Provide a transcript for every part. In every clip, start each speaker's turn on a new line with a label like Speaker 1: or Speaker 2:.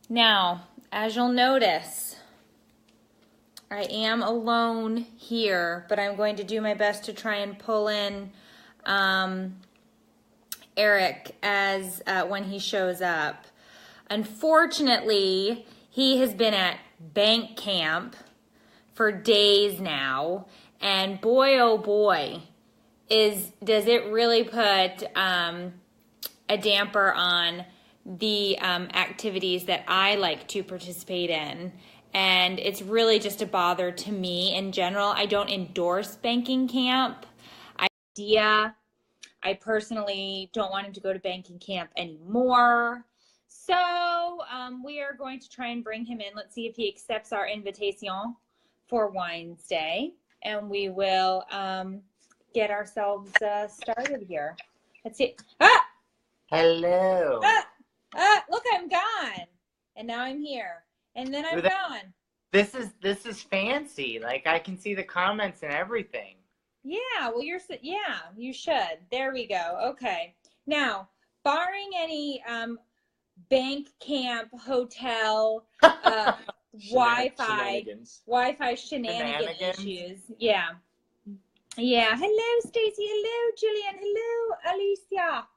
Speaker 1: Now, as you'll notice, I am alone here, but I'm going to do my best to try and pull in Eric as when he shows up. Unfortunately, he has been at bank camp for days now, and boy, oh boy, does it really put a damper on the activities that I like to participate in. And it's really just a bother to me in general. I don't endorse banking camp. I personally don't want him to go to banking camp anymore. So we are going to try and bring him in. Let's see if he accepts our invitation for Winesday. And we will get ourselves started here. Let's see. Ah!
Speaker 2: Hello.
Speaker 1: Look, I'm gone. And now I'm here. And then I'm gone.
Speaker 2: This is fancy. Like, I can see the comments and everything.
Speaker 1: Yeah, well, you should. There we go. Okay. Now, barring any bank camp, hotel, Wi-Fi shenanigan issues. Yeah. Yeah. Hello, Stacy. Hello, Jillian. Hello, Alicia.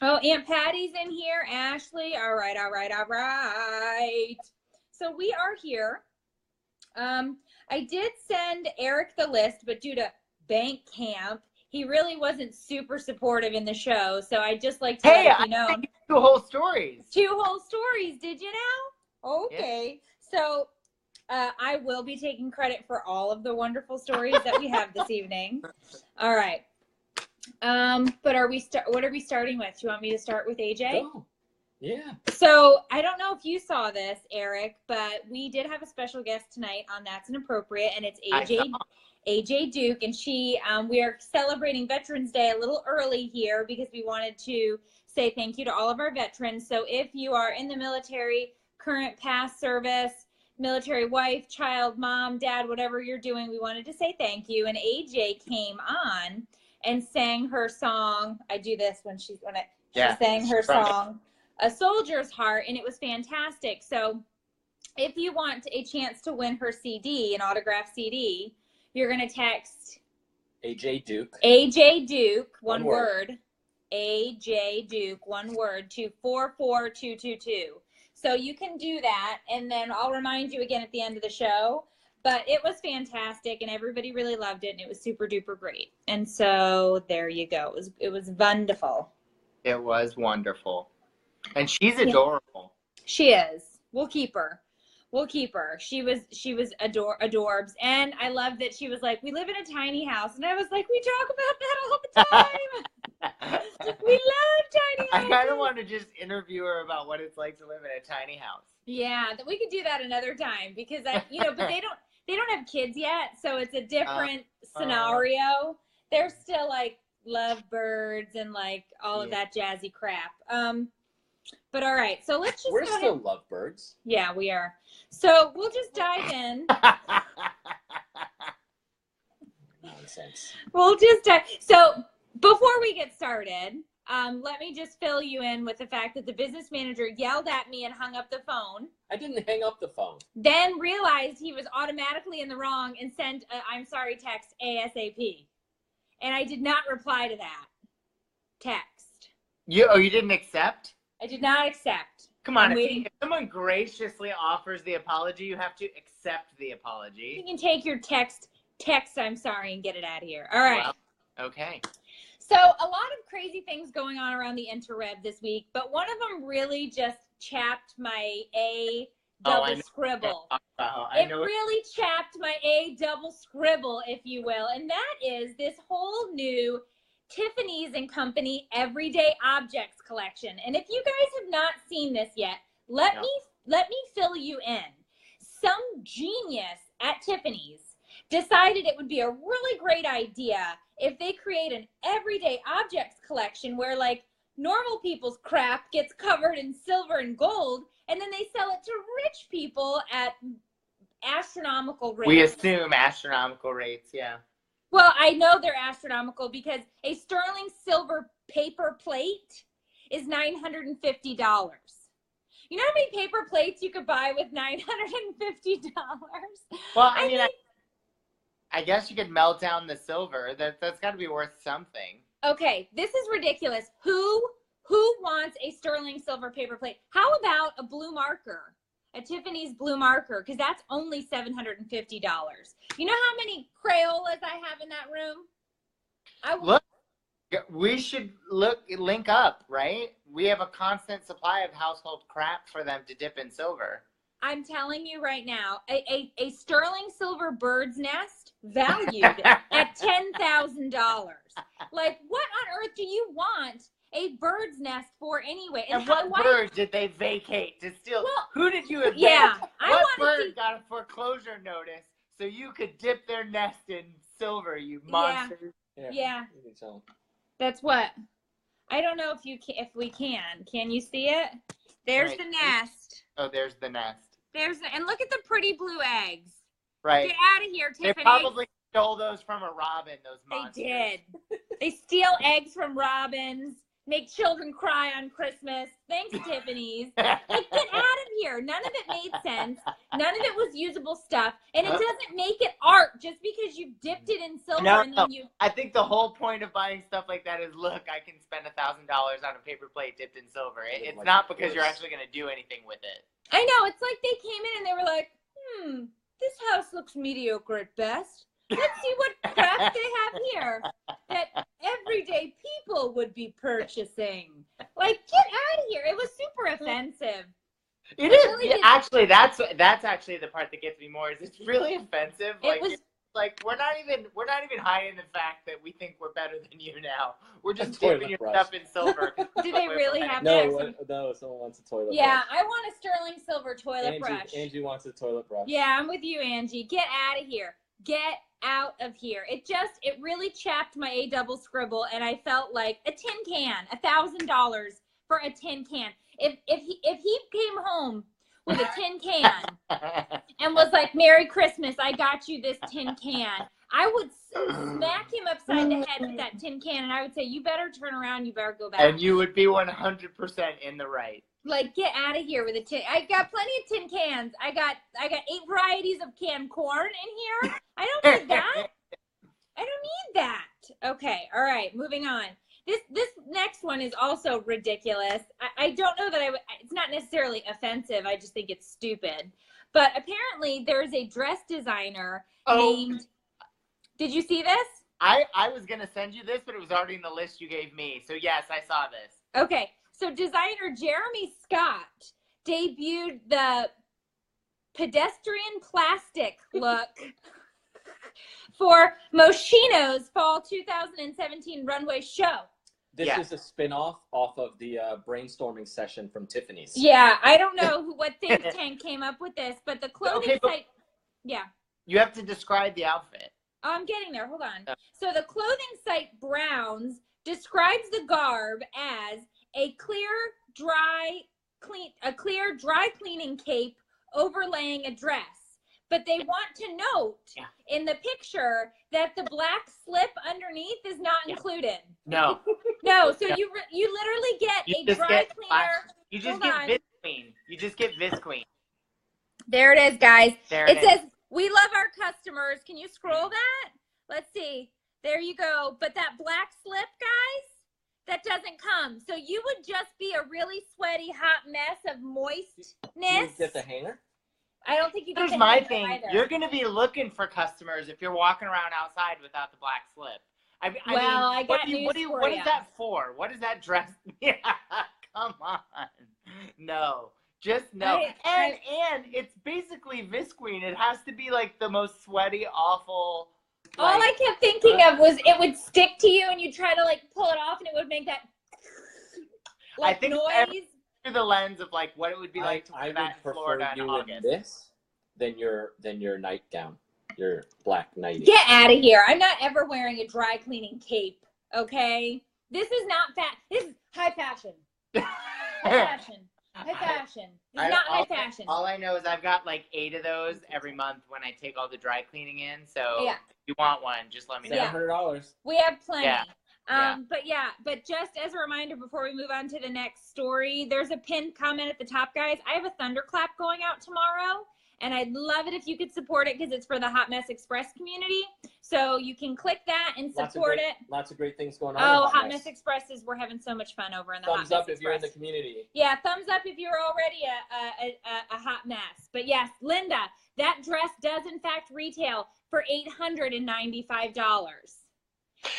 Speaker 1: Oh, Aunt Patty's in here. Ashley. All right. So we are here. I did send Eric the list, but due to bank camp, he really wasn't super supportive in the show. So I just like to let you know.
Speaker 2: Two whole stories.
Speaker 1: Did you know? Okay. Yeah. So I will be taking credit for all of the wonderful stories that we have this evening. All right. But what are we starting with? Do you want me to start with AJ?
Speaker 3: Oh, yeah.
Speaker 1: So I don't know if you saw this, Eric, but we did have a special guest tonight on That's Inappropriate, and it's AJ Duke, and we are celebrating Veterans Day a little early here because we wanted to say thank you to all of our veterans. So if you are in the military, current, past service, military wife, child, mom, dad, whatever you're doing, we wanted to say thank you. And AJ came on and sang her song. I do this when she sang her song, A Soldier's Heart, and it was fantastic. So if you want a chance to win her CD, an autographed CD, you're going to text
Speaker 3: AJ
Speaker 1: Duke, one word, AJ Duke, one word, to 44222. So you can do that, and then I'll remind you again at the end of the show. But it was fantastic, and everybody really loved it, and it was super duper great. And so there you go. It was wonderful.
Speaker 2: It was wonderful, and she's adorable.
Speaker 1: She is. We'll keep her. She was adorbs, and I love that she was like, "We live in a tiny house," and I was like, "We talk about that all the time. We love tiny houses."
Speaker 2: I kind of want to just interview her about what it's like to live in a tiny house.
Speaker 1: Yeah, we could do that another time because but they don't have kids yet, so it's a different scenario. They're still like lovebirds and like all of that jazzy crap. But all right, so let's just
Speaker 3: We're still lovebirds.
Speaker 1: Yeah, we are. So we'll just dive in.
Speaker 3: Nonsense.
Speaker 1: We'll just dive. So before we get started, let me just fill you in with the fact that the business manager yelled at me and hung up the phone.
Speaker 3: I didn't hang up the phone.
Speaker 1: Then realized he was automatically in the wrong and sent a "I'm sorry" text ASAP. And I did not reply to that text.
Speaker 2: You didn't accept?
Speaker 1: I did not accept.
Speaker 2: Come on, if someone graciously offers the apology, you have to accept the apology.
Speaker 1: You can take your text "I'm sorry" and get it out of here. All right.
Speaker 2: Well, okay.
Speaker 1: So a lot of crazy things going on around the interweb this week, but one of them really just chapped my double scribble. It really chapped my double scribble, if you will. And that is this whole new Tiffany's and Company Everyday Objects collection. And if you guys have not seen this yet, let me fill you in. Some genius at Tiffany's decided it would be a really great idea if they create an everyday objects collection where like normal people's crap gets covered in silver and gold, and then they sell it to rich people at astronomical rates.
Speaker 2: We assume astronomical rates, yeah.
Speaker 1: Well, I know they're astronomical because a sterling silver paper plate is $950. You know how many paper plates you could buy with $950?
Speaker 2: Well, I mean, I guess you could melt down the silver. That's got to be worth something.
Speaker 1: Okay, this is ridiculous. Who wants a sterling silver paper plate? How about a blue marker? A Tiffany's blue marker, because that's only $750. You know how many Crayolas I have in that room?
Speaker 2: Look, we should link up, right? We have a constant supply of household crap for them to dip in silver.
Speaker 1: I'm telling you right now, a sterling silver bird's nest valued at $10,000. Like, what on earth do you want a bird's nest for anyway?
Speaker 2: And what bird did they vacate to steal?
Speaker 1: Well,
Speaker 2: who did you evict?
Speaker 1: Yeah,
Speaker 2: what bird got a foreclosure notice so you could dip their nest in silver, you monsters?
Speaker 1: Yeah. That's what. I don't know if we can. Can you see it? There's the nest.
Speaker 2: Oh, there's the nest.
Speaker 1: And look at the pretty blue eggs.
Speaker 2: Right.
Speaker 1: Get out of here, Tiffany.
Speaker 2: They probably stole those from a robin, those monsters.
Speaker 1: They did. They steal eggs from robins, make children cry on Christmas. Thanks, Tiffany's. Like, get out of here. None of it made sense. None of it was usable stuff. And it doesn't make it art just because you dipped it in silver and then you...
Speaker 2: I think the whole point of buying stuff like that is, look, I can spend $1,000 on a paper plate dipped in silver. It's not because you're actually going to do anything with it.
Speaker 1: I know. It's like they came in and they were like, this house looks mediocre at best. Let's see what crap they have here that everyday people would be purchasing. Like, get out of here. It was super offensive.
Speaker 2: It is. Really actually, that's actually the part that gets me more. Is it's really offensive. Like we're not even hiding the fact that we think we're better than you now. We're just dipping your stuff in silver.
Speaker 1: Do they really have
Speaker 3: that? No, someone wants a toilet brush.
Speaker 1: Yeah, I want a sterling silver toilet brush.
Speaker 3: Angie wants a toilet brush.
Speaker 1: Yeah, I'm with you, Angie. Get out of here. Get out of here. It really chapped my A double scribble, and I felt like a tin can, $1,000 for a tin can. If he came home with a tin can and was like, Merry Christmas, I got you this tin can, I would smack him upside the head with that tin can, and I would say, you better turn around, you better go back.
Speaker 2: And you would be 100% in the right.
Speaker 1: Like, get out of here with a tin. I got plenty of tin cans. I got 8 varieties of canned corn in here. I don't need that. I don't need that. Okay, all right, moving on. This next one is also ridiculous. I don't know that it's not necessarily offensive. I just think it's stupid. But apparently there's a dress designer named, did you see this?
Speaker 2: I was going to send you this, but it was already in the list you gave me. So yes, I saw this.
Speaker 1: Okay, so designer Jeremy Scott debuted the pedestrian plastic look for Moschino's fall 2017 runway show.
Speaker 3: This is a spin-off off of the brainstorming session from Tiffany's.
Speaker 1: Yeah, I don't know what think tank came up with this, but the clothing site... Yeah.
Speaker 2: You have to describe the outfit.
Speaker 1: Oh, I'm getting there. Hold on. So the clothing site Browns describes the garb as a clear dry cleaning cape overlaying a dress. But they want to note in the picture that the black slip underneath is not included.
Speaker 2: No.
Speaker 1: No, so you literally get a dry cleaner.
Speaker 2: You just get Visqueen. You just get Visqueen.
Speaker 1: There it is, guys.
Speaker 2: It
Speaker 1: says, we love our customers. Can you scroll that? Let's see. There you go. But that black slip, guys, that doesn't come. So you would just be a really sweaty, hot mess of moistness.
Speaker 3: You get the hanger?
Speaker 1: I don't think you can.
Speaker 2: Here's my thing. Either. You're going to be looking for customers if you're walking around outside without the black slip. I mean, what is that for? What is that dress? Yeah, come on. No. Just no. And it's basically Visqueen. It has to be like the most sweaty, awful.
Speaker 1: All I kept thinking of was it would stick to you and you try to like pull it off and it would make that
Speaker 2: I think
Speaker 1: noise.
Speaker 2: Through the lens of like what it would be like to wear that in Florida in August.
Speaker 3: This than your nightgown, your black nightie.
Speaker 1: Get out of here! I'm not ever wearing a dry cleaning cape. Okay, this is not This is high fashion. High fashion. High fashion. It's not high fashion.
Speaker 2: All I know is I've got like 8 of those every month when I take all the dry cleaning in. So if you want one, just let me know.
Speaker 3: $700.
Speaker 1: We have plenty.
Speaker 2: Yeah.
Speaker 1: But just as a reminder before we move on to the next story, there's a pinned comment at the top, guys. I have a thunderclap going out tomorrow, and I'd love it if you could support it because it's for the Hot Mess Express community. So you can click that and support it.
Speaker 3: Lots of great things going on.
Speaker 1: Oh, Hot Mess Express we're having so much fun over in the Hot Mess Express.
Speaker 3: Thumbs up if you're in the community.
Speaker 1: Yeah, thumbs up if you're already a hot mess. But yes, Linda, that dress does in fact retail for $895.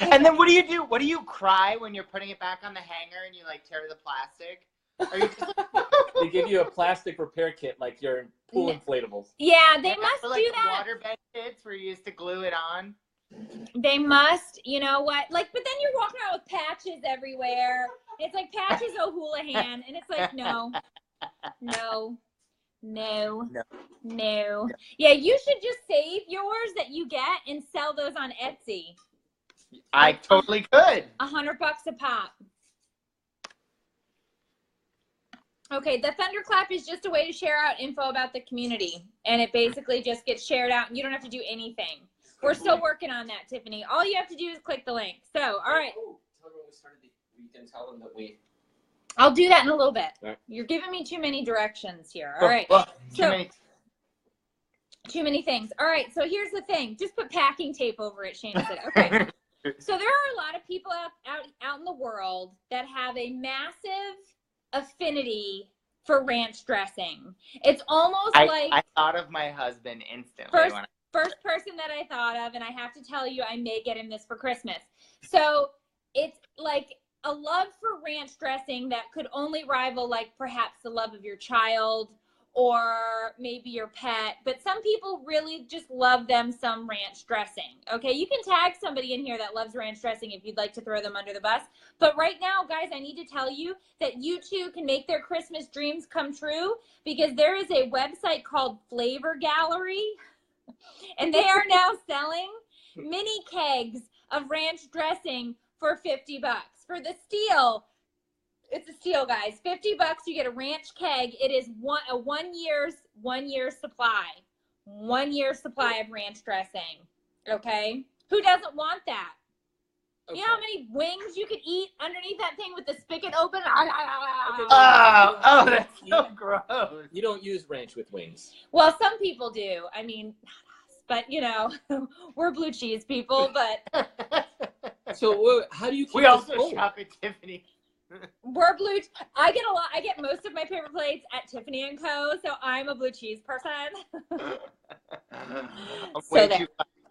Speaker 2: And then what do you do? What do you cry when you're putting it back on the hanger and you like tear the plastic? Are you just...
Speaker 3: They give you a plastic repair kit like your pool inflatables.
Speaker 1: Yeah, they must do that.
Speaker 2: Waterbed kits where you used to glue it on.
Speaker 1: They must, you know what? Like, but then you're walking around with patches everywhere. It's like Patches O'Houlihan, and it's like, no. Yeah, you should just save yours that you get and sell those on Etsy.
Speaker 2: I totally could.
Speaker 1: $100 a pop. Okay, the thunderclap is just a way to share out info about the community, and it basically just gets shared out, and you don't have to do anything. We're still working on that, Tiffany. All you have to do is click the link. So, all right.
Speaker 3: Tell them when we started we can tell them that we...
Speaker 1: I'll do that in a little bit.
Speaker 3: Right.
Speaker 1: You're giving me too many directions here. All right. Too many things. All right, so here's the thing. Just put packing tape over it, Shane said. Okay. So there are a lot of people out in the world that have a massive affinity for ranch dressing. It's almost like...
Speaker 2: I thought of my husband instantly.
Speaker 1: First person that I thought of, and I have to tell you, I may get him this for Christmas. So it's like a love for ranch dressing that could only rival like perhaps the love of your child or maybe your pet. But some people really just love them some ranch dressing. Okay, you can tag somebody in here that loves ranch dressing if you'd like to throw them under the bus. But right now, guys, I need to tell you that you too can make their Christmas dreams come true because there is a website called Flavor Gallery. And they are now selling mini kegs of ranch dressing for $50. For the steal, it's a steal, guys. $50, you get a ranch keg. It is a 1 year's supply. 1 year supply of ranch dressing. Okay? Who doesn't want that? Okay. You know how many wings you could eat underneath that thing with the spigot open?
Speaker 2: Oh, that's so gross.
Speaker 3: You don't use ranch with wings.
Speaker 1: Well, some people do. I mean, not us, but you know, we're blue cheese people, but.
Speaker 3: So how do you keep
Speaker 2: We also shop at Tiffany.
Speaker 1: We're blue. I get most of my paper plates at Tiffany & Co. So I'm a blue cheese person.
Speaker 2: Way too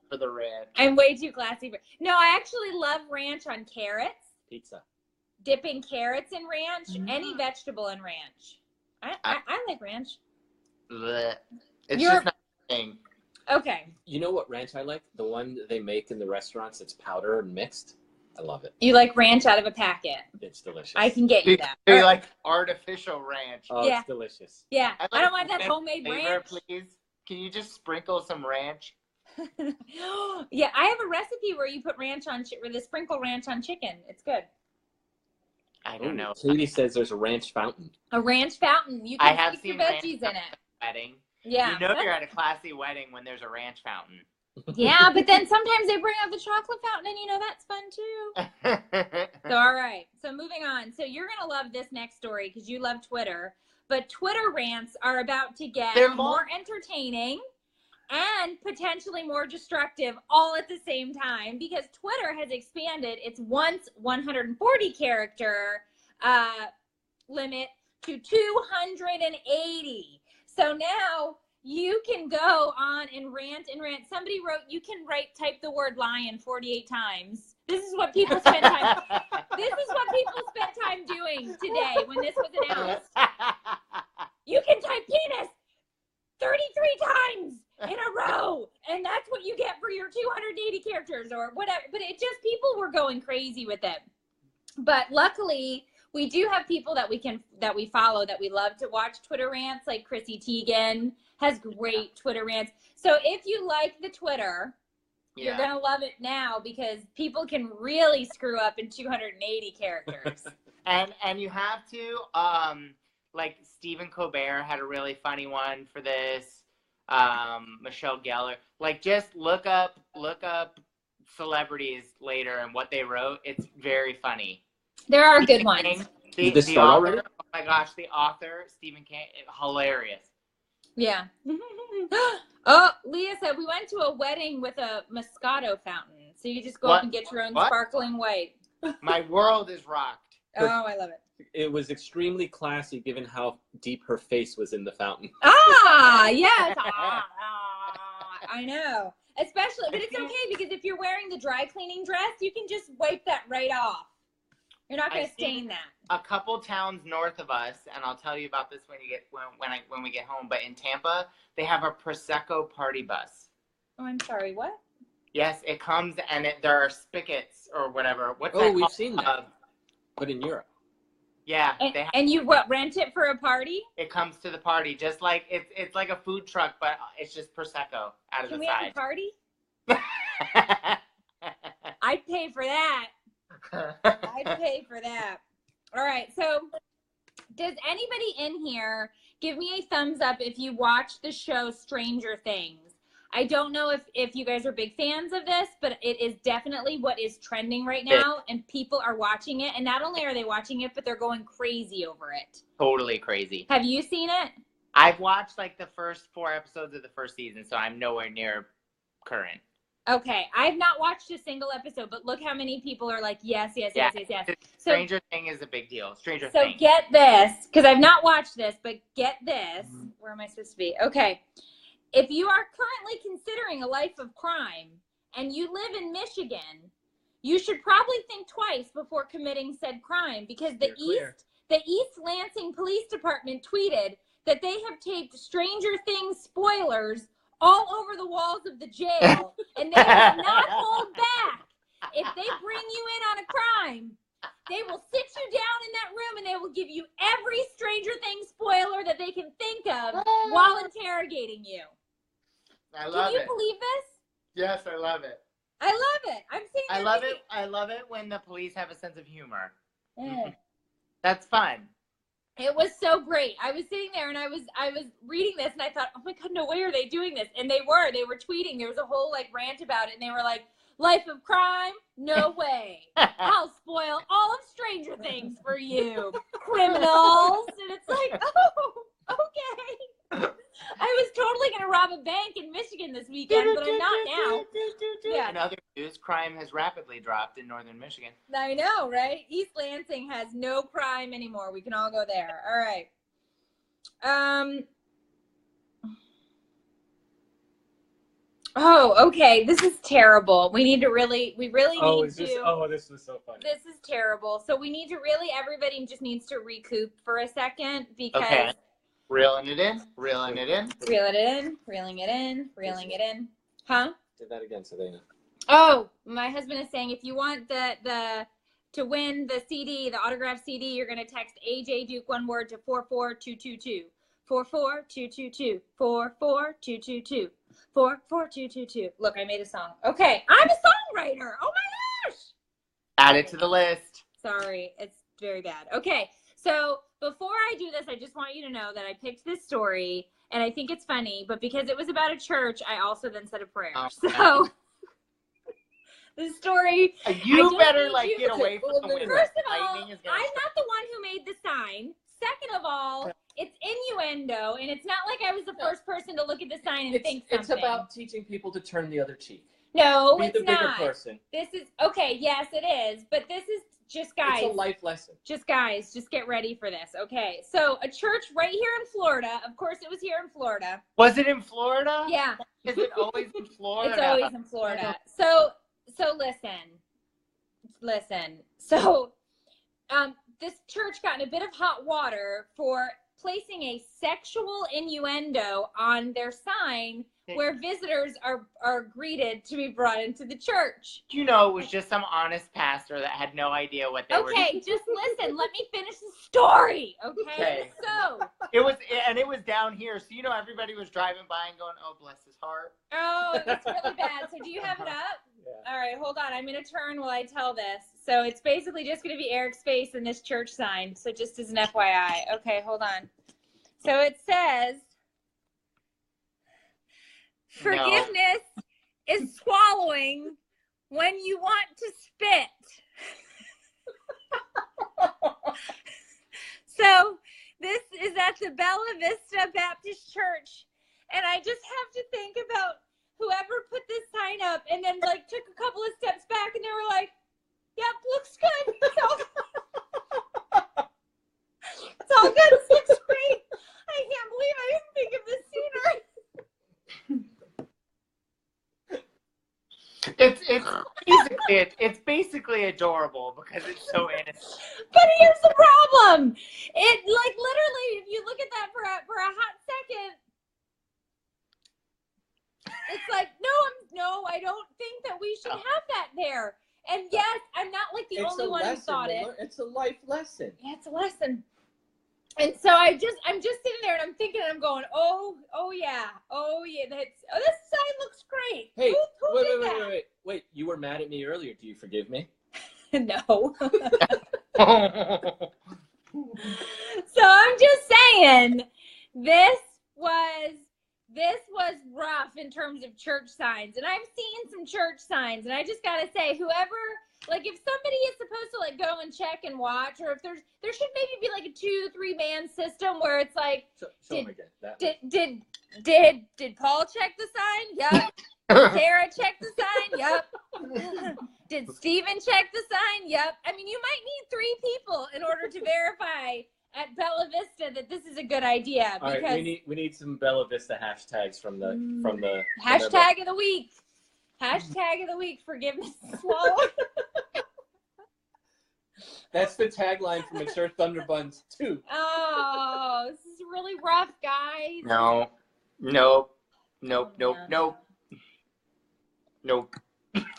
Speaker 2: for the ranch.
Speaker 1: I'm way too classy. No, I actually love ranch on carrots.
Speaker 3: Pizza.
Speaker 1: Dipping carrots in ranch. Any vegetable in ranch. I like ranch.
Speaker 2: Bleh. It's just not a thing.
Speaker 1: Okay.
Speaker 3: You know what ranch I like? The one that they make in the restaurants that's powder and mixed. I love it.
Speaker 1: You like ranch out of a packet.
Speaker 3: It's delicious.
Speaker 1: I can get you that.
Speaker 2: You like artificial ranch.
Speaker 3: Oh, yeah. It's delicious.
Speaker 1: Yeah. I don't want that homemade ranch.
Speaker 2: Please. Can you just sprinkle some ranch?
Speaker 1: Yeah, I have a recipe where you put ranch on where they sprinkle ranch on chicken. It's good.
Speaker 2: I don't know.
Speaker 3: Katie says there's a ranch fountain.
Speaker 1: A ranch fountain. You can stick your veggies in it.
Speaker 2: Wedding.
Speaker 1: Yeah.
Speaker 2: You know you're at a classy wedding when there's a ranch fountain.
Speaker 1: Yeah, but then sometimes they bring out the chocolate fountain, and you know that's fun too. So, all right. So moving on. So you're gonna love this next story because you love Twitter. But Twitter rants are about to get more entertaining and potentially more destructive all at the same time because Twitter has expanded its once 140 character limit to 280. So now you can go on and rant and rant. Somebody wrote, you can type the word lion 48 times. This is what people spend time. This is what people spent time doing today when this was announced. You can type penis 33 times in a row, and that's what you get for your 280 characters or whatever. But it just, people were going crazy with it. But luckily, we do have people that we follow that we love to watch Twitter rants, like Chrissy Teigen has great Twitter rants. So if you like the Twitter, you're going to love it now because people can really screw up in 280 characters.
Speaker 2: And you have to, like Stephen Colbert had a really funny one for this. Michelle Gellar. Like just look up celebrities later and what they wrote. It's very funny.
Speaker 1: There are good ones.
Speaker 3: Did this start already?
Speaker 2: Oh my gosh, the author, Stephen King, hilarious.
Speaker 1: Yeah. Oh, Leah said we went to a wedding with a Moscato fountain. So you just go up and get your own sparkling white.
Speaker 2: My world is rocked.
Speaker 1: Oh, I love it.
Speaker 3: It was extremely classy given how deep her face was in the fountain.
Speaker 1: Ah, yes. I know. Especially, but it's okay because if you're wearing the dry cleaning dress, you can just wipe that right off. You're not going to stain that.
Speaker 2: A couple towns north of us, and I'll tell you about this when we get home. But in Tampa, they have a Prosecco Party Bus.
Speaker 1: Oh, I'm sorry. What?
Speaker 2: Yes, it comes and there are spigots or whatever. What's that
Speaker 3: called?
Speaker 2: Oh,
Speaker 3: we've seen that. But in Europe.
Speaker 2: Yeah.
Speaker 1: And you rent it for a party?
Speaker 2: It comes to the party, just like it's like a food truck, but it's just Prosecco out of the side.
Speaker 1: Can we have a party? I'd pay for that. I'd pay for that. All right. So does anybody in here give me a thumbs up if you watch the show Stranger Things? I don't know if you guys are big fans of this, but it is definitely what is trending right now, and people are watching it. And not only are they watching it, but they're going crazy over it.
Speaker 2: Totally crazy.
Speaker 1: Have you seen it?
Speaker 2: I've watched like the first 4 episodes of the first season, so I'm nowhere near current.
Speaker 1: Okay. I've not watched a single episode, but look how many people are like, yes.
Speaker 2: Stranger Thing is a big deal. Stranger
Speaker 1: Thing. So get this, because I've not watched this, but get this. Where am I supposed to be? Okay. If you are currently considering a life of crime and you live in Michigan, you should probably think twice before committing said crime, because the East Lansing Police Department tweeted that they have taped Stranger Things spoilers all over the walls of the jail, and they will not hold back. If they bring you in on a crime, they will sit you down in that room and they will give you every Stranger Things spoiler that they can think of while interrogating you.
Speaker 2: I love it.
Speaker 1: Can you believe this?
Speaker 2: Yes, I love it.
Speaker 1: I love it. I'm saying
Speaker 2: I love it. I love it when the police have a sense of humor. That's fun.
Speaker 1: It was so great. I was sitting there and I was reading this and I thought, oh my God, no way are they doing this? And they were tweeting. There was a whole like rant about it, and they were like, life of crime? No way. I'll spoil all of Stranger Things for you, criminals. And it's like, oh, okay. I was totally going to rob a bank in Michigan this weekend, but I'm not now.
Speaker 2: Yeah. In other news, crime has rapidly dropped in northern Michigan.
Speaker 1: I know, right? East Lansing has no crime anymore. We can all go there. All right. Oh, okay. This is terrible. We really need to.
Speaker 3: This was so funny.
Speaker 1: This is terrible. So we need to everybody just needs to recoup for a second, because.
Speaker 2: Okay. Reeling it in.
Speaker 1: Reel it in. Reeling it in. Huh?
Speaker 3: Did that again, Savannah.
Speaker 1: Oh, my husband is saying if you want to win the CD, the autographed CD, you're going to text AJ Duke one word to 44222. 44222. 44222. 44222. Look, I made a song. Okay, I'm a songwriter. Oh my gosh.
Speaker 2: Add it to the list.
Speaker 1: Sorry, it's very bad. Okay, so before I do this, I just want you to know that I picked this story, and I think it's funny, but because it was about a church, I also then said a prayer. So the story.
Speaker 2: You better get away from the window.
Speaker 1: First of all, I'm not the one who made the sign. Second of all, it's innuendo, and it's not like I was the first person to look at the sign and think something.
Speaker 3: It's about teaching people to turn the other cheek.
Speaker 1: No,
Speaker 3: it's not. Be the bigger person.
Speaker 1: This is okay. Yes, it is, but this is just guys.
Speaker 3: It's a life lesson.
Speaker 1: Just guys, just get ready for this. Okay, so a church right here in Florida. Of course, it was here in Florida.
Speaker 2: Was it in Florida?
Speaker 1: Yeah.
Speaker 2: Is it always in Florida?
Speaker 1: It's always in Florida. So listen. So, this church got in a bit of hot water for placing a sexual innuendo on their sign where visitors are greeted to be brought into the church.
Speaker 2: You know, it was just some honest pastor that had no idea what they were doing.
Speaker 1: Okay, just listen. Let me finish the story, okay? So.
Speaker 2: It was down here, so everybody was driving by and going, oh, bless his heart.
Speaker 1: Oh, that's really bad. So do you have it up?
Speaker 3: Yeah.
Speaker 1: All right, hold on. I'm going to turn while I tell this. So it's basically just going to be Eric's face and this church sign. So just as an FYI. Okay, hold on. So it says, forgiveness is swallowing when you want to spit. So this is at the Bella Vista Baptist Church. And I just have to think about whoever put this sign up and then like took a couple of steps back and they were like, yep, looks good. It's all good. It looks great. I can't believe I didn't think of this
Speaker 2: sooner. It's basically adorable because it's so innocent.
Speaker 1: But here's the problem. It like literally, if you look at that for a hot second, it's like, no, I don't think that we should have that there. And yes, I'm not like the only one who thought it.
Speaker 3: It's a life lesson.
Speaker 1: Yeah, it's a lesson. And so I'm just sitting there and I'm thinking, I'm going, oh yeah, this sign looks great.
Speaker 3: Hey,
Speaker 1: who did that?
Speaker 3: Wait, you were mad at me earlier. Do you forgive me?
Speaker 1: No. So I'm just saying, this was rough in terms of church signs. And I've seen some church signs, and I just gotta say, whoever, like, if somebody is supposed to like go and check and watch, or if there should maybe be like a 2-3 man system where it's like, did Paul check the sign? Yep. Sarah checked the sign? Yep. Did Steven check the sign? Yep. I mean, you might need 3 people in order to verify at Bella Vista that this is a good idea.
Speaker 3: All right, we need some Bella Vista hashtags from the
Speaker 1: hashtag of the week. Hashtag of the week, forgiveness swallow.
Speaker 3: That's the tagline from Insert Thunder Buns 2.
Speaker 1: Oh, this is really rough, guys.
Speaker 2: No.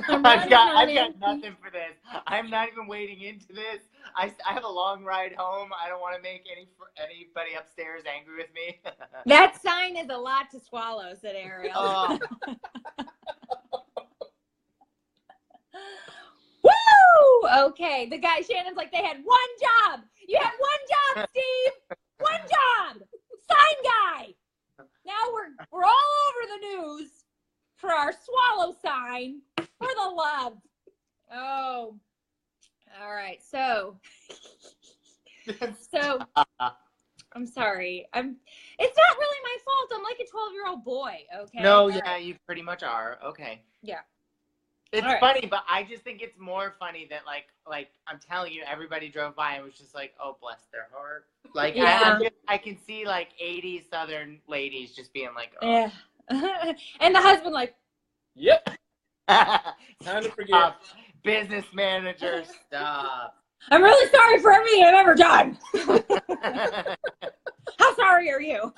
Speaker 2: I've got nothing for this. I'm not even wading into this. I have a long ride home. I don't want to make anybody upstairs angry with me.
Speaker 1: That sign is a lot to swallow, said Ariel.
Speaker 2: Oh.
Speaker 1: Woo! Okay, the guy, Shannon's like, they had one job. You had one job, Steve. One job. Sign guy. Now we're all over the news for our swallow sign for the love. Oh, all right. So I'm sorry. It's not really my fault. I'm like a 12-year-old boy. Okay.
Speaker 2: No, yeah, you pretty much are. Okay.
Speaker 1: Yeah.
Speaker 2: It's funny, but I just think it's more funny that like I'm telling you, everybody drove by and was just like, oh, bless their heart. Like, yeah. I can see like 80s Southern ladies just being like, oh.
Speaker 1: Yeah. And the husband like,
Speaker 3: yep. Time to forgive.
Speaker 2: Business manager, stop.
Speaker 1: I'm really sorry for everything I've ever done. How sorry are you?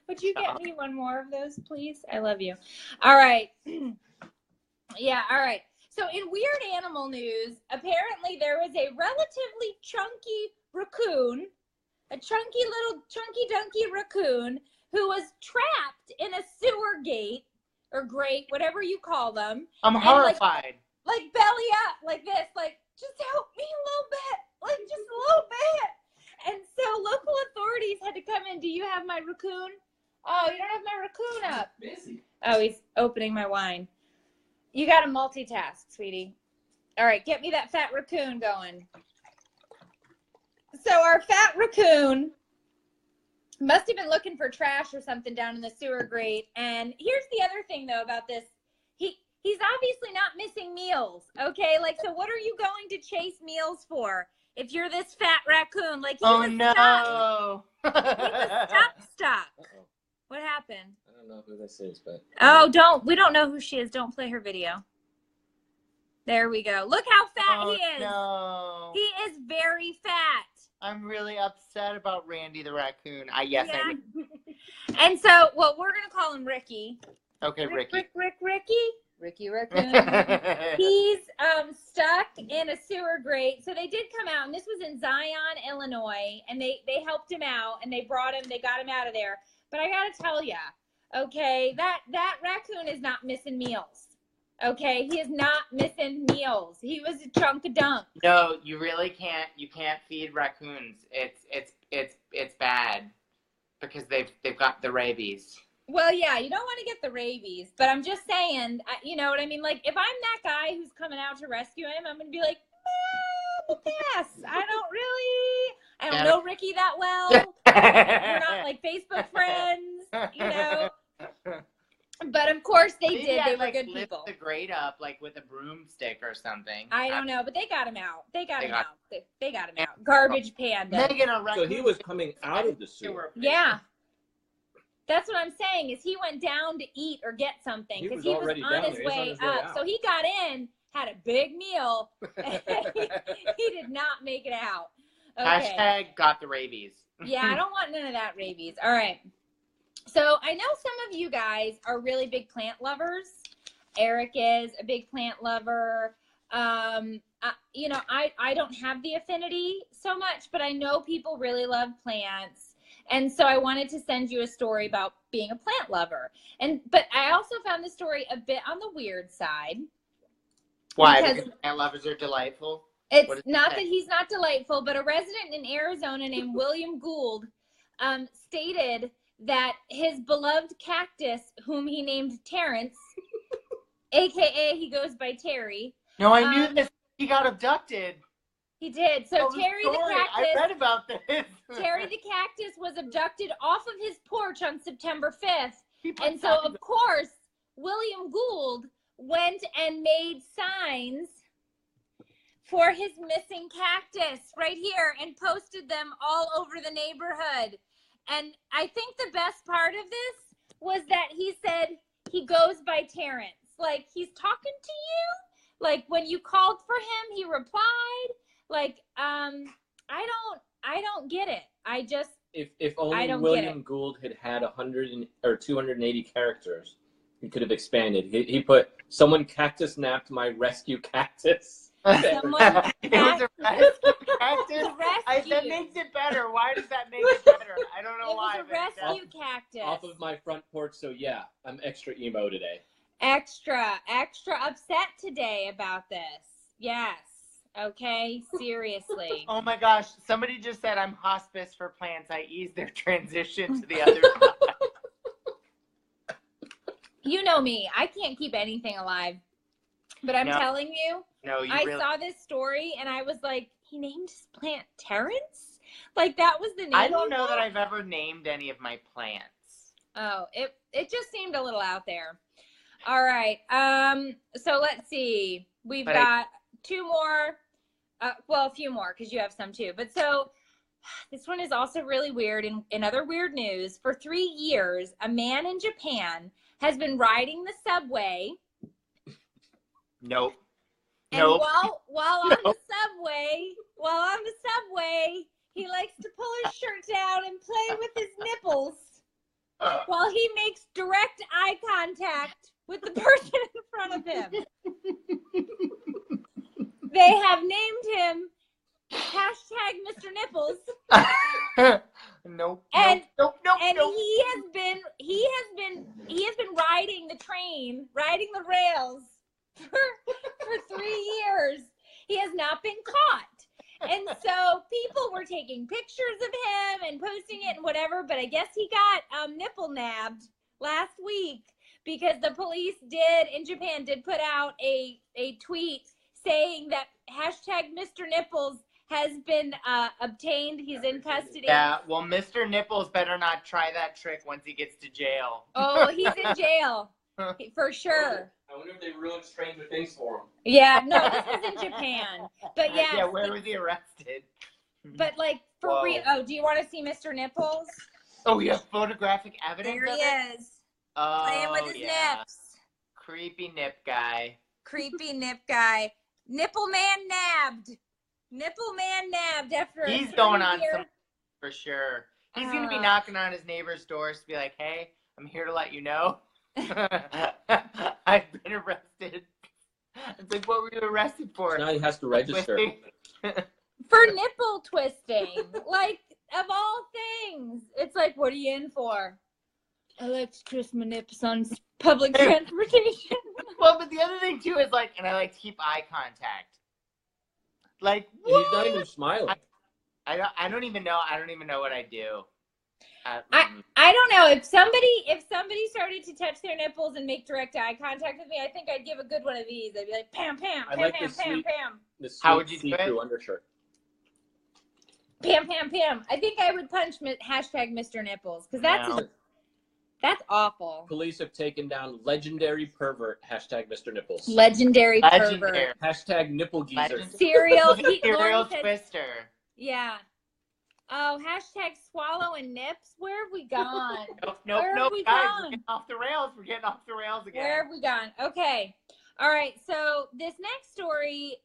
Speaker 1: Would you get me one more of those, please? I love you. All right. Yeah, all right. So in weird animal news, apparently there was a relatively chunky raccoon, a chunky dunky raccoon, who was trapped in a sewer gate or grate, whatever you call them.
Speaker 2: I'm horrified.
Speaker 1: Like belly up, like this, like, just help me a little bit, like just a little bit. And so local authorities had to come in. Do you have my raccoon? Oh, you don't have my raccoon up.
Speaker 3: Busy.
Speaker 1: Oh, he's opening my wine. You got to multitask, sweetie. All right, get me that fat raccoon going. So our fat raccoon must have been looking for trash or something down in the sewer grate. And here's the other thing, though, about this. He's obviously not missing meals, okay? Like, so what are you going to chase meals for if you're this fat raccoon? Like, he was
Speaker 2: no.
Speaker 1: He was stuck.
Speaker 3: Uh-oh.
Speaker 1: What happened?
Speaker 3: I don't know who this is, but...
Speaker 1: Oh, we don't know who she is. Don't play her video. There we go. Look how fat he is.
Speaker 2: No.
Speaker 1: He is very fat.
Speaker 2: I'm really upset about Randy the raccoon. I do.
Speaker 1: And so, well, we're going to call him Ricky.
Speaker 2: Okay, Ricky.
Speaker 1: Ricky Raccoon. He's stuck in a sewer grate. So they did come out, and this was in Zion, Illinois, and they helped him out, and they got him out of there. But I got to tell you, okay, that raccoon is not missing meals. Okay, he is not missing meals. He was a chunk of dunk.
Speaker 2: No, you really can't. You can't feed raccoons. It's bad because they've got the rabies.
Speaker 1: Well, yeah, you don't want to get the rabies, but I'm just saying, you know what I mean? Like, if I'm that guy who's coming out to rescue him, I'm going to be like, yes, I don't know Ricky that well. We're not like Facebook friends, you know. But of course they did. They were good people.
Speaker 2: Lift the grate up like with a broomstick or something.
Speaker 1: I don't know, but they got him out. They got him out. Garbage panda.
Speaker 3: So he was coming out of the sewer.
Speaker 1: Yeah. That's what I'm saying, is he went down to eat or get something because he was on his way up. So he got in, had a big meal, and he did not make it out. Okay.
Speaker 2: Hashtag got the rabies.
Speaker 1: Yeah, I don't want none of that rabies. All right. So I know some of you guys are really big plant lovers. Eric is a big plant lover. You know, I don't have the affinity so much, but I know people really love plants. And so I wanted to send you a story about being a plant lover. But I also found the story a bit on the weird side.
Speaker 2: Why? Because plant lovers are delightful?
Speaker 1: It's not that he's not delightful, but a resident in Arizona named William Gould stated that his beloved cactus, whom he named Terrence, a.k.a. he goes by Terry.
Speaker 2: No, I knew this. He got abducted.
Speaker 1: He did. So Terry the cactus.
Speaker 2: I read about this.
Speaker 1: Terry the cactus was abducted off of his porch on September 5th. And so, of course, William Gould went and made signs for his missing cactus right here and posted them all over the neighborhood. And I think the best part of this was that he said he goes by Terrence. Like, he's talking to you. Like, when you called for him, he replied. Like, I don't get it. I just,
Speaker 3: if only William Gould had 100 or 280 characters, he could have expanded. He put, someone cactus napped my rescue cactus.
Speaker 1: Someone
Speaker 2: it was a rescue cactus? That makes it better. Why does that make it better? I don't know why.
Speaker 1: It was a rescue cactus.
Speaker 3: Off of my front porch, so yeah, I'm extra emo today.
Speaker 1: Extra upset today about this. Yes. Okay, seriously.
Speaker 2: Oh my gosh, somebody just said I'm hospice for plants. I ease their transition to the other side.
Speaker 1: You know me. I can't keep anything alive. But I'm telling you, I saw this story and I was like, he named his plant Terrence? Like, that was the name.
Speaker 2: I don't know that I've ever named any of my plants.
Speaker 1: Oh, it just seemed a little out there. All right. So let's see. We've got two more. Well, a few more because you have some too. But so this one is also really weird. In other weird news, for 3 years, a man in Japan has been riding the subway.
Speaker 2: Nope.
Speaker 1: And while on the subway, he likes to pull his shirt down and play with his nipples while he makes direct eye contact with the person in front of him. They have named him #Mr. Nipples.
Speaker 2: Nope.
Speaker 1: And he has been riding the train, riding the rails for 3 years. He has not been caught. And so people were taking pictures of him and posting it and whatever, but I guess he got nipple nabbed last week because the police in Japan did put out a tweet saying that #Mr. Nipples has been obtained. He's in custody.
Speaker 2: Yeah, well, Mr. Nipples better not try that trick once he gets to jail.
Speaker 1: Oh, he's in jail. For sure.
Speaker 3: I wonder if they ruined Stranger Things for him.
Speaker 1: Yeah, no, this was in Japan. But yeah.
Speaker 2: Yeah, where was he arrested?
Speaker 1: But like, for real. Oh, do you want to see Mr. Nipples?
Speaker 2: Oh, you have photographic evidence
Speaker 1: there he is.
Speaker 2: Oh,
Speaker 1: playing with his nips.
Speaker 2: Creepy nip guy.
Speaker 1: Creepy nip guy. Nipple man nabbed. Nipple man nabbed after
Speaker 2: He's going on some for sure. He's going to be knocking on his neighbor's doors to be like, hey, I'm here to let you know. I've been arrested. It's like, what were you arrested for?
Speaker 3: Now he has to register.
Speaker 1: For nipple twisting. Like, of all things. It's like, what are you in for? I like to twist my nips on public transportation.
Speaker 2: Well, but the other thing too is like, and I like to keep eye contact. Like,
Speaker 3: he's not even smiling.
Speaker 2: I don't even know. I don't even know what I do.
Speaker 1: I don't know if somebody started to touch their nipples and make direct eye contact with me. I think I'd give a good one of these. I'd be like, Pam, Pam, Pam,
Speaker 3: like
Speaker 1: Pam, Pam, Pam.
Speaker 2: How would you do it?
Speaker 3: See-through undershirt.
Speaker 1: Pam, Pam, Pam. I think I would punch hashtag Mr. Nipples because that's awful.
Speaker 3: Police have taken down legendary pervert hashtag Mr. Nipples.
Speaker 1: Legendary pervert.
Speaker 3: Hashtag nipple geezer.
Speaker 1: Serial
Speaker 2: twister.
Speaker 1: Yeah. Oh, hashtag swallow and nips. Where have we gone?
Speaker 2: Nope, guys, we're getting off the rails. We're getting off the rails again.
Speaker 1: Where have we gone? Okay. All right. So this next story,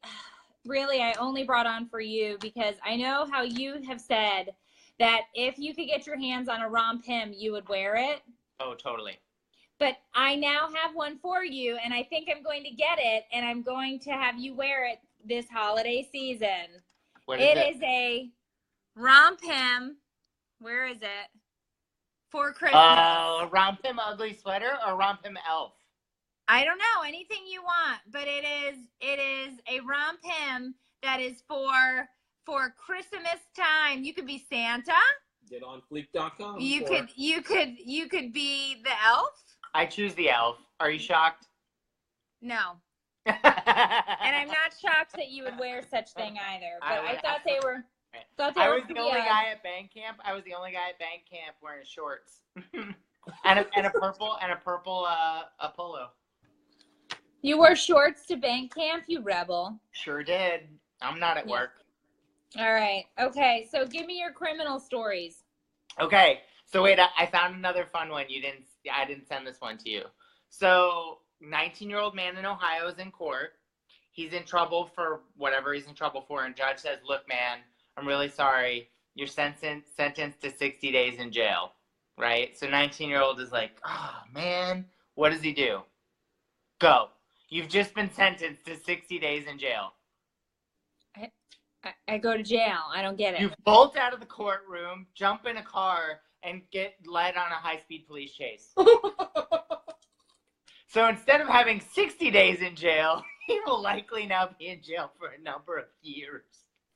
Speaker 1: really, I only brought on for you because I know how you have said that if you could get your hands on a romp hem, you would wear it.
Speaker 2: Oh, totally.
Speaker 1: But I now have one for you, and I think I'm going to get it, and I'm going to have you wear it this holiday season.
Speaker 2: What is it?
Speaker 1: It is a romp hem. Where is it? For Christmas.
Speaker 2: A romp hem ugly sweater or romp hem elf?
Speaker 1: I don't know. Anything you want, but it is a romp hem that is for Christmas time. You could be Santa.
Speaker 3: Get on fleek.com.
Speaker 1: You could be the elf.
Speaker 2: I choose the elf. Are you shocked?
Speaker 1: No. And I'm not shocked that you would wear such thing either. But I thought they were.
Speaker 2: I was the only guy at band camp. Wearing shorts and a purple a polo.
Speaker 1: You wore shorts to band camp, you rebel.
Speaker 2: Sure did. I'm not at work.
Speaker 1: All right. Okay. So give me your criminal stories.
Speaker 2: Okay. So wait, I found another fun one. I didn't send this one to you. So 19-year-old man in Ohio is in court. He's in trouble for whatever he's in trouble for. And judge says, look, man, I'm really sorry. You're sentenced to 60 days in jail. Right? So 19-year-old is like, oh, man, what does he do? Go. You've just been sentenced to 60 days in jail.
Speaker 1: I go to jail. I don't get it.
Speaker 2: You bolt out of the courtroom, jump in a car, and get led on a high-speed police chase. So instead of having 60 days in jail, he will likely now be in jail for a number of years.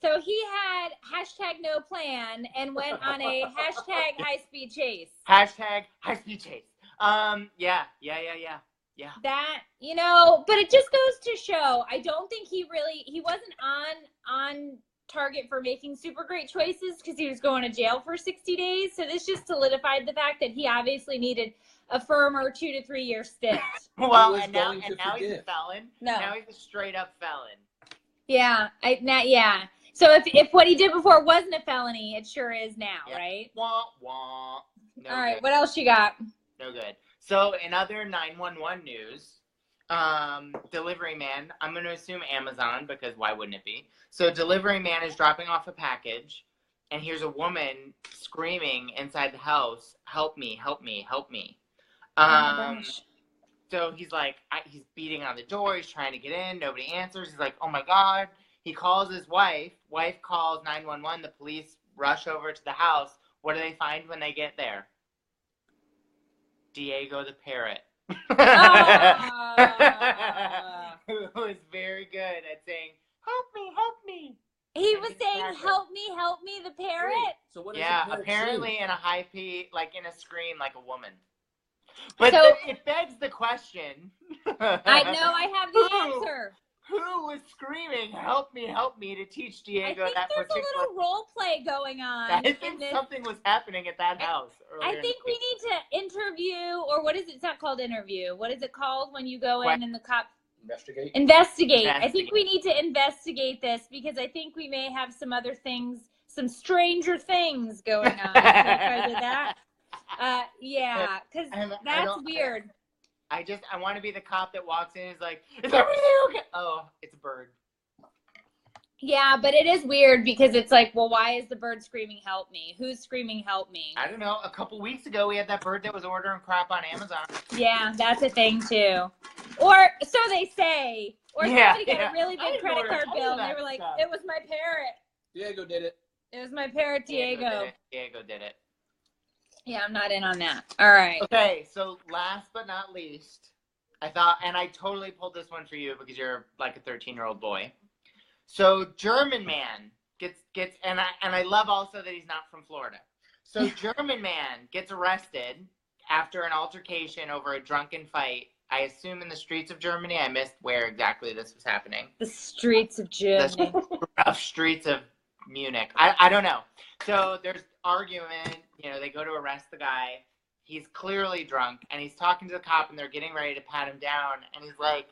Speaker 1: So he had hashtag no plan and went on a hashtag high-speed chase.
Speaker 2: Hashtag high-speed chase. Yeah.
Speaker 1: That, but it just goes to show, I don't think he wasn't on target for making super great choices because he was going to jail for 60 days. So this just solidified the fact that he obviously needed a firmer 2 to 3 year stint.
Speaker 2: Well, and now he's a felon.
Speaker 1: No.
Speaker 2: Now he's a straight up felon.
Speaker 1: Yeah. So if what he did before wasn't a felony, it sure is now, right?
Speaker 2: Wah, wah. No
Speaker 1: All right.
Speaker 2: good.
Speaker 1: What else you got?
Speaker 2: No good. So in other 911 news, delivery man, I'm going to assume Amazon because why wouldn't it be? So delivery man is dropping off a package and here's a woman screaming inside the house, help me, help me, help me. So he's like, he's beating on the door. He's trying to get in. Nobody answers. He's like, oh my God. He calls his wife. Wife calls 911. The police rush over to the house. What do they find when they get there? Diego the parrot. Who was very good at saying, help me, help me.
Speaker 1: He was saying, help me, the parrot?
Speaker 3: Wait, so what is
Speaker 2: apparently in a high pitch, like in a scream, like a woman. But so, it begs the question.
Speaker 1: I know, I have the answer.
Speaker 2: Who was screaming, help me, to teach Diego that particular...
Speaker 1: I think there's a little role play going on.
Speaker 2: I think something was happening at that house.
Speaker 1: I think we need to interview, or what is it? It's not called interview. What is it called when you go in and the cop... Investigate. I think we need to investigate this because I think we may have some other things, some stranger things going on. I did that. Yeah, because that's weird.
Speaker 2: I want to be the cop that walks in and is like, is everything okay? Oh, it's a bird.
Speaker 1: Yeah, but it is weird because it's like, well, why is the bird screaming, help me? Who's screaming, help me?
Speaker 2: I don't know. A couple weeks ago, we had that bird that was ordering crap on Amazon.
Speaker 1: Yeah, that's a thing, too. Or so they say. Or somebody got a really big credit card bill, and they were like, it was my parrot.
Speaker 3: Diego did it.
Speaker 1: It was my parrot, Diego.
Speaker 2: Diego did it.
Speaker 1: Yeah, I'm not in on that. All right.
Speaker 2: Okay, so last but not least, I thought, and I totally pulled this one for you because you're like a 13-year-old boy. So German man gets, and I love also that he's not from Florida. So German man gets arrested after an altercation over a drunken fight. I assume in the streets of Germany. I missed where exactly this was happening.
Speaker 1: The streets of Germany.
Speaker 2: The rough streets of Munich. I don't know. So there's argument. You know, they go to arrest the guy. He's clearly drunk, and he's talking to the cop, and they're getting ready to pat him down. And he's like,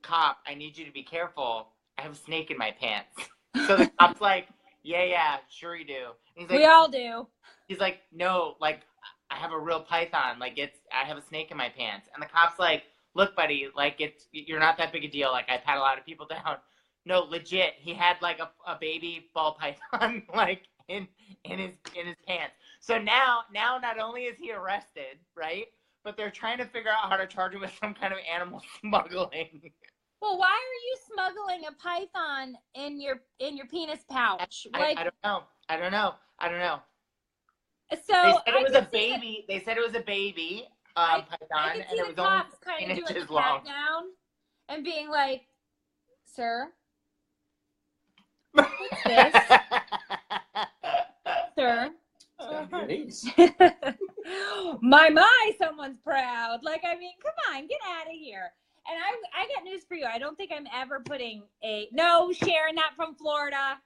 Speaker 2: "Cop, I need you to be careful. I have a snake in my pants." So the cop's like, yeah, sure you do. And he's like,
Speaker 1: we all do.
Speaker 2: He's like, no, like, I have a real python. Like, I have a snake in my pants. And the cop's like, look, buddy, like, you're not that big a deal. Like, I pat a lot of people down. No, legit. He had, like, a baby ball python, like, in his pants. So now not only is he arrested, right, but they're trying to figure out how to charge him with some kind of animal smuggling.
Speaker 1: Well, why are you smuggling a python in your penis pouch? Like,
Speaker 2: I don't know.
Speaker 1: So
Speaker 2: they said it was a baby. They said it was a baby python, and it was only 10 inches long.
Speaker 1: Down and being like, "Sir, what's this, sir?" my, someone's proud. Like, I mean, come on, get out of here. And I got news for you. I don't think I'm ever putting Sharon, not from Florida.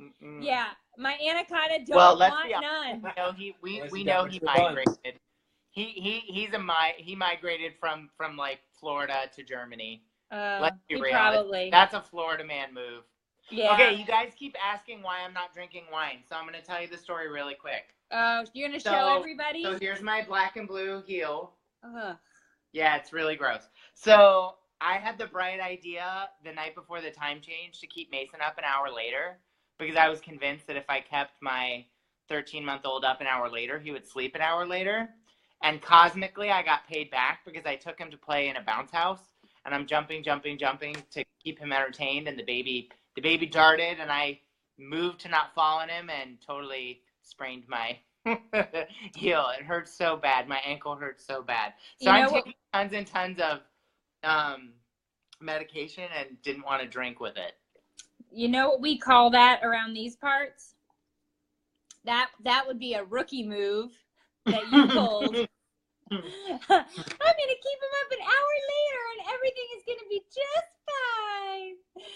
Speaker 1: Mm-mm. Yeah, my anaconda don't want none.
Speaker 2: We know he migrated. He migrated from like Florida to Germany. Let's be real.
Speaker 1: Probably.
Speaker 2: That's a Florida man move.
Speaker 1: Yeah.
Speaker 2: Okay, you guys keep asking why I'm not drinking wine, so I'm going to tell you the story really quick.
Speaker 1: You're going to show everybody?
Speaker 2: So here's my black and blue heel. Yeah, it's really gross. So I had the bright idea the night before the time change to keep Mason up an hour later because I was convinced that if I kept my 13-month-old up an hour later, he would sleep an hour later. And cosmically, I got paid back because I took him to play in a bounce house, and I'm jumping to keep him entertained, and the baby darted, and I moved to not fall on him and totally sprained my heel. It hurts so bad. My ankle hurts so bad. So I'm taking tons and tons of medication and didn't want to drink with it.
Speaker 1: You know what we call that around these parts? That would be a rookie move that you pulled. I'm going to keep him up an hour later and everything is going to be just fine.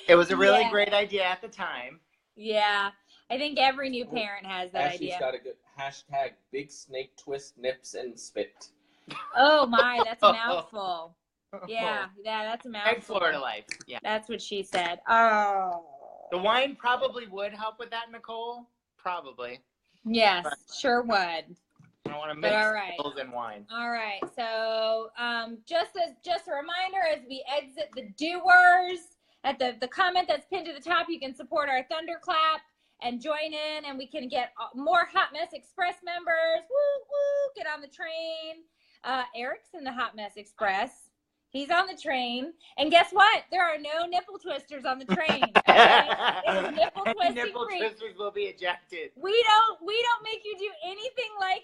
Speaker 2: It was a really great idea at the time.
Speaker 1: Yeah. I think every new parent has that
Speaker 3: Ashley's
Speaker 1: idea.
Speaker 3: Got a good hashtag big snake twist nips and spit.
Speaker 1: Oh my, that's a mouthful. Yeah, that's a mouthful.
Speaker 2: Like Florida life. Yeah.
Speaker 1: That's what she said. Oh.
Speaker 2: The wine probably would help with that, Nicole. Probably.
Speaker 1: Yes, sure would.
Speaker 2: I don't want to mix pills and wine.
Speaker 1: All right. So just a reminder, as we exit the doers, at the comment that's pinned to the top, you can support our thunderclap and join in, and we can get more Hot Mess Express members. Woo, woo, get on the train. Eric's in the Hot Mess Express. He's on the train. And guess what? There are no nipple twisters on the train. Okay? It is nipple twisting
Speaker 2: nipple
Speaker 1: free.
Speaker 2: twisters will be ejected.
Speaker 1: We don't make you do anything like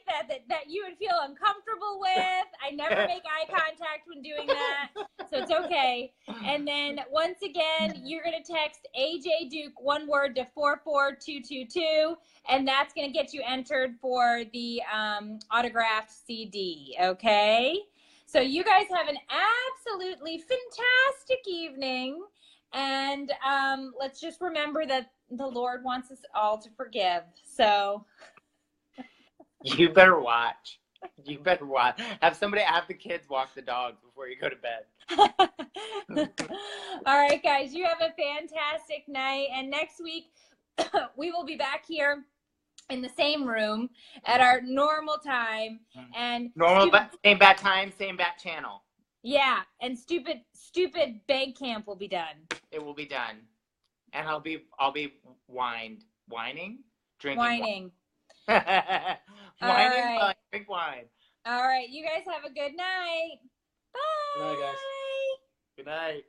Speaker 1: that you would feel uncomfortable with. I never make eye contact when doing that. So it's okay. And then once again, you're going to text AJ Duke, one word, to 44222, and that's going to get you entered for the autographed CD. Okay? So you guys have an absolutely fantastic evening, and let's just remember that the Lord wants us all to forgive. So
Speaker 2: you better watch. You better watch. Have the kids walk the dog before you go to bed.
Speaker 1: All right, guys, you have a fantastic night, and next week we will be back here in the same room at our normal time, and
Speaker 2: same bat time, same bat channel.
Speaker 1: Yeah, and stupid bank camp will be done.
Speaker 2: It will be done, and I'll be whining, drinking
Speaker 1: whining.
Speaker 2: Whining,
Speaker 1: right.
Speaker 2: Drink wine.
Speaker 1: All right, you guys have a good night. Bye.
Speaker 3: Good night, guys.
Speaker 2: Good night.